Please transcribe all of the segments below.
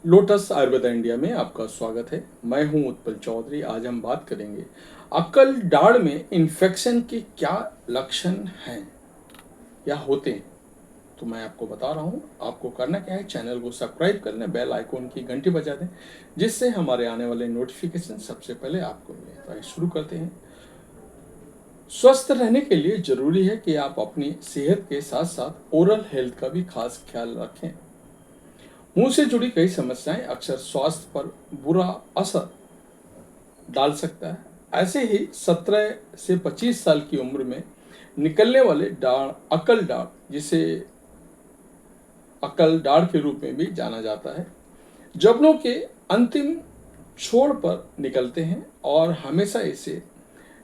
Lotus Ayurveda India में आपका स्वागत है। मैं हूं उत्पल चौधरी। आज हम बात करेंगे अक्कल दाढ़ में इन्फेक्शन के क्या लक्षण हैं या होते हैं। तो मैं आपको बता रहा हूं। आपको करना क्या है, चैनल को सब्सक्राइब कर लें, बेल आइकॉन की घंटी बजा दें, जिससे हमारे आने वाले नोटिफिकेशन सबसे पहले आपको मिले। तो आइए शुरू करते हैं। स्वस्थ रहने के लिए जरूरी है कि आप अपनी सेहत के साथ साथ ओरल हेल्थ का भी खास ख्याल रखें। मुंह से जुड़ी कई समस्याएं अक्सर स्वास्थ्य पर बुरा असर डाल सकता है। ऐसे ही 17 से 25 साल की उम्र में निकलने वाले दाढ़, अकल दाढ़, जिसे अकल दाढ़ के रूप में भी जाना जाता है, जबड़ों के अंतिम छोर पर निकलते हैं और हमेशा इसे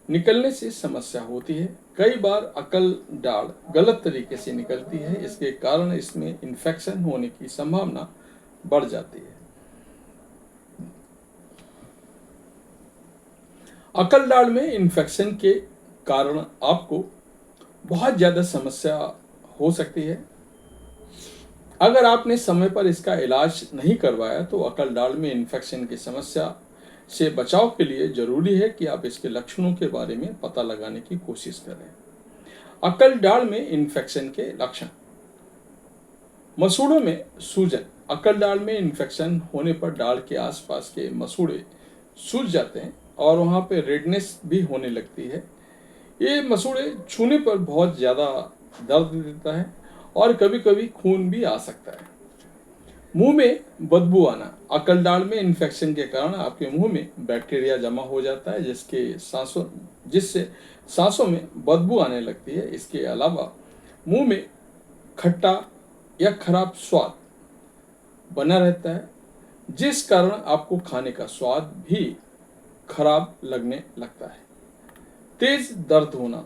निकलने से समस्या होती है। कई बार अकल दाढ़ गलत तरीके से निकलती है, इसके कारण इसमें इन्फेक्शन होने की संभावना बढ़ जाती है। अकल दाढ़ में इन्फेक्शन के कारण आपको बहुत ज़्यादा समस्या हो सकती है। अगर आपने समय पर इसका इलाज नहीं करवाया तो अकल दाढ़ में इन्फेक्शन की समस्या से बचाव के लिए जरूरी है कि आप इसके लक्षणों के बारे में पता लगाने की कोशिश करें। अकल दाढ़ में इन्फेक्शन के लक्षण: मसूड़ों में सूजन। अकल दाढ़ में इन्फेक्शन होने पर दाढ़ के आसपास के मसूड़े सूज जाते हैं और वहाँ पे रेडनेस भी होने लगती है। ये मसूड़े छूने पर बहुत ज़्यादा दर्द देता है और कभी कभी खून भी आ सकता है। मुंह में बदबू आना। अकल दाढ़ में इन्फेक्शन के कारण आपके मुंह में बैक्टीरिया जमा हो जाता है, जिससे सांसों में बदबू आने लगती है। इसके अलावा मुंह में खट्टा या खराब स्वाद बना रहता है, जिस कारण आपको खाने का स्वाद भी खराब लगने लगता है। तेज दर्द होना।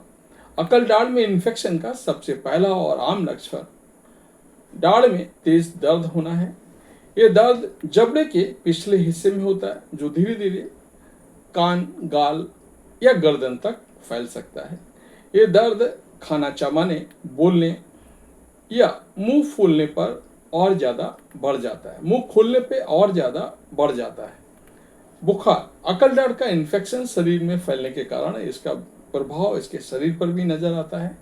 अकल दाढ़ में इन्फेक्शन का सबसे पहला और आम लक्षण दाढ़ में तेज दर्द होना है। यह दर्द जबड़े के पिछले हिस्से में होता है, जो धीरे धीरे कान, गाल या गर्दन तक फैल सकता है। यह दर्द खाना चबाने, बोलने या मुंह फूलने पर और ज़्यादा बढ़ जाता है। मुंह खोलने पे और ज़्यादा बढ़ जाता है। बुखार। अकल दाढ़ का इन्फेक्शन शरीर में फैलने के कारण इसका प्रभाव इसके शरीर पर भी नजर आता है।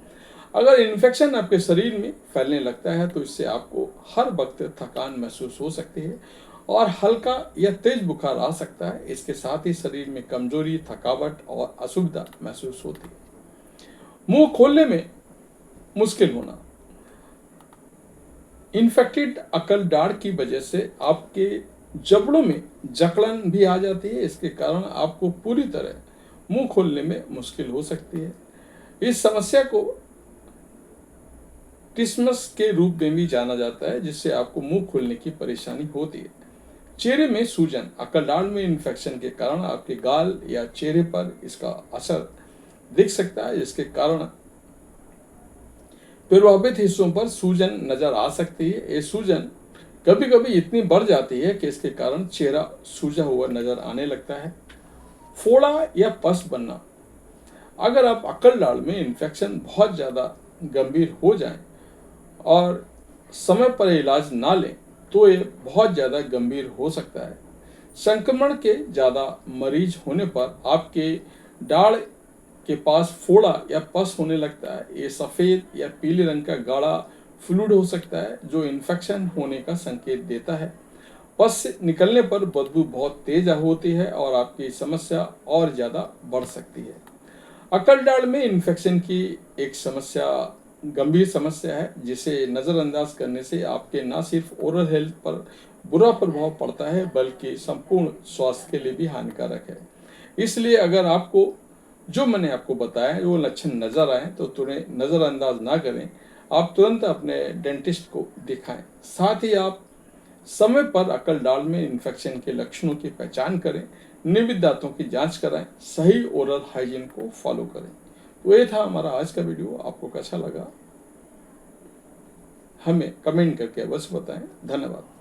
अगर इन्फेक्शन आपके शरीर में फैलने लगता है तो इससे आपको हर वक्त थकान महसूस हो सकती है और हल्का या तेज बुखार आ सकता है। इसके साथ ही शरीर में कमजोरी, थकावट और असुविधा महसूस होती है। मुंह खोलने में मुश्किल होना। इन्फेक्टेड अकल दाढ़ की वजह से आपके जबड़ों में जकड़न भी आ जाती है। इसके कारण आपको पूरी तरह मुंह खोलने में मुश्किल हो सकती है। इस समस्या को टिस्मस के रूप में भी जाना जाता है, जिससे आपको मुंह खोलने की परेशानी होती है। चेहरे में सूजन। अकल दाढ़ में इन्फेक्शन के कारण आपके गाल या चेहरे पर इसका असर दिख सकता है, जिसके कारण प्रभावित हिस्सों पर सूजन नजर आ सकती है। ये सूजन कभी कभी इतनी बढ़ जाती है कि इसके कारण चेहरा सूजा हुआ नजर आने लगता है। फोड़ा या पस बनना। अगर आप अकल दाढ़ में इन्फेक्शन बहुत ज़्यादा गंभीर हो जाए और समय पर इलाज ना लें तो ये बहुत ज़्यादा गंभीर हो सकता है। संक्रमण के ज़्यादा मरीज होने पर आपके दाढ़ के पास फोड़ा या पस होने लगता है। ये सफ़ेद या पीले रंग का गाढ़ा फ्लूइड हो सकता है, जो इन्फेक्शन होने का संकेत देता है। पस से निकलने पर बदबू बहुत तेज होती है और आपकी समस्या और ज़्यादा बढ़ सकती है। अकल दाढ़ में इन्फेक्शन की एक समस्या गंभीर समस्या है, जिसे नज़रअंदाज करने से आपके न सिर्फ ओरल हेल्थ पर बुरा प्रभाव पड़ता है बल्कि संपूर्ण स्वास्थ्य के लिए भी हानिकारक है। इसलिए अगर आपको जो मैंने आपको बताया वो लक्षण नजर आए तो तुरंत नज़रअंदाज ना करें। आप तुरंत अपने डेंटिस्ट को दिखाएं। साथ ही आप समय पर अकल दाढ़ में इन्फेक्शन के लक्षणों की पहचान करें, नियमित दांतों की जांच कराएं, सही ओरल हाइजीन को फॉलो करें। तो ये था हमारा आज का वीडियो। आपको कैसा लगा हमें कमेंट करके अवश्य बताएं। धन्यवाद।